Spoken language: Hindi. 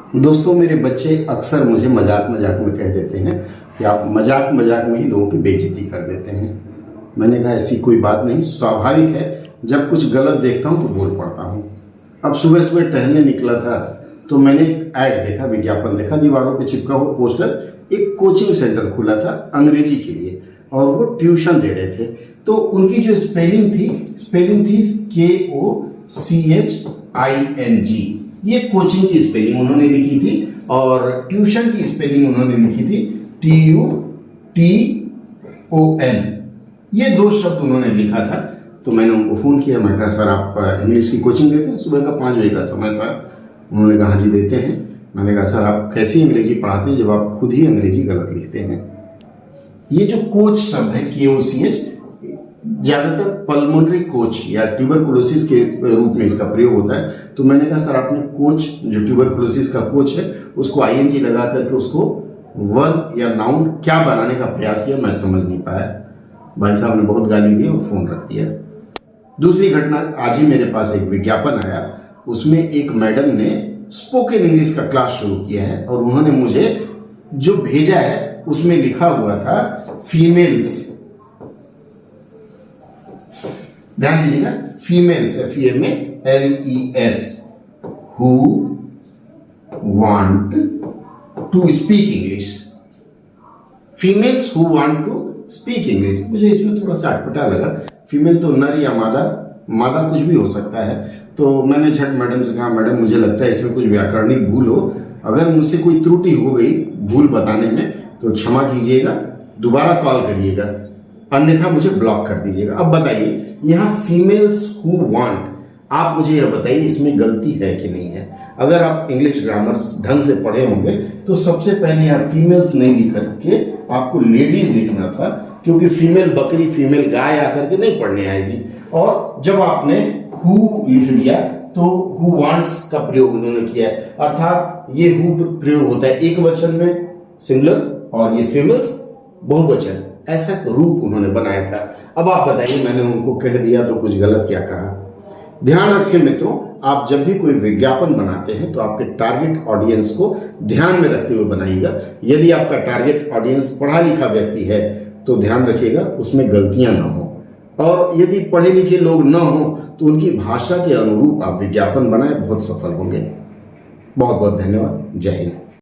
दोस्तों, मेरे बच्चे अक्सर मुझे मजाक मजाक में कह देते हैं कि आप मजाक मजाक में ही लोगों की बेइज्जती कर देते हैं। मैंने कहा ऐसी कोई बात नहीं, स्वाभाविक है, जब कुछ गलत देखता हूँ तो बोल पड़ता हूँ। अब सुबह सुबह टहलने निकला था तो मैंने एक ऐड देखा, विज्ञापन देखा, दीवारों पे चिपका हुआ पोस्टर। एक कोचिंग सेंटर खुला था अंग्रेजी के लिए और वो ट्यूशन दे रहे थे। तो उनकी जो स्पेलिंग थी KOCHING। ये कोचिंग की स्पेलिंग उन्होंने लिखी थी और ट्यूशन की स्पेलिंग उन्होंने लिखी थी TUTON। ये दो शब्द उन्होंने लिखा था। तो मैंने उनको फ़ोन किया, मैं कहा सर आप इंग्लिश की कोचिंग देते हैं? सुबह का 5 बजे का समय था। उन्होंने कहा हाँ जी देते हैं। मैंने कहा सर आप कैसी अंग्रेजी पढ़ाते हैं जब आप खुद ही अंग्रेजी गलत लिखते हैं? ये जो कोच शब्द है KOCH, ज़्यादातर पल्मोनरी कोच या ट्यूबरकुलोसिस के रूप में इसका प्रयोग होता है। तो मैंने कहा सर आपने कोच, जो ट्यूबरकुलोसिस का कोच है, उसको ING लगा करके उसको वर्ब या नाउन क्या बनाने का प्रयास किया, मैं समझ नहीं पाया। भाई साहब ने बहुत गाली दी और फ़ोन रख दिया। दूसरी घटना, आज ही मेरे पास एक विज्ञापन आया, उसमें एक मैडम ने स्पोकन इंग्लिश का क्लास शुरू किया है और उन्होंने मुझे जो भेजा है उसमें लिखा हुआ था फीमेल्स। ध्यान दीजिएगा, females FEMALES who want to speak English. Females who want to speak English. मुझे इसमें थोड़ा सा अटपटा लगा। फीमेल तो नर या मादा कुछ भी हो सकता है। तो मैंने झट मैडम से कहा, मैडम मुझे लगता है इसमें कुछ व्याकरणिक भूल हो, अगर मुझसे कोई त्रुटि हो गई भूल बताने में तो क्षमा कीजिएगा, दोबारा कॉल करिएगा, अन्यथा मुझे ब्लॉक कर दीजिएगा। अब बताइए, यहाँ फीमेल्स हु वांट, आप मुझे यह बताइए इसमें गलती है कि नहीं है? अगर आप इंग्लिश ग्रामर ढंग से पढ़े होंगे तो सबसे पहले यहाँ फीमेल्स नहीं लिख करके आपको लेडीज लिखना था, क्योंकि फीमेल बकरी, फीमेल गाय आकर के नहीं पढ़ने आएगी। और जब आपने हु लिख दिया तो हु वांट्स का प्रयोग उन्होंने किया है, अर्थात ये हु प्रयोग होता है एक वचन में सिंगुलर और ये फीमेल्स बहुवचन, ऐसा रूप उन्होंने बनाया था। अब आप बताइए, मैंने उनको कह दिया तो कुछ गलत क्या कहा? ध्यान रखें मित्रों, आप जब भी कोई विज्ञापन बनाते हैं तो आपके टारगेट ऑडियंस को ध्यान में रखते हुए बनाइएगा। यदि आपका टारगेट ऑडियंस पढ़ा लिखा व्यक्ति है तो ध्यान रखिएगा उसमें गलतियां ना हो, और यदि पढ़े लिखे लोग ना हो तो उनकी भाषा के अनुरूप आप विज्ञापन बनाए, बहुत सफल होंगे। बहुत बहुत धन्यवाद। जय हिंद।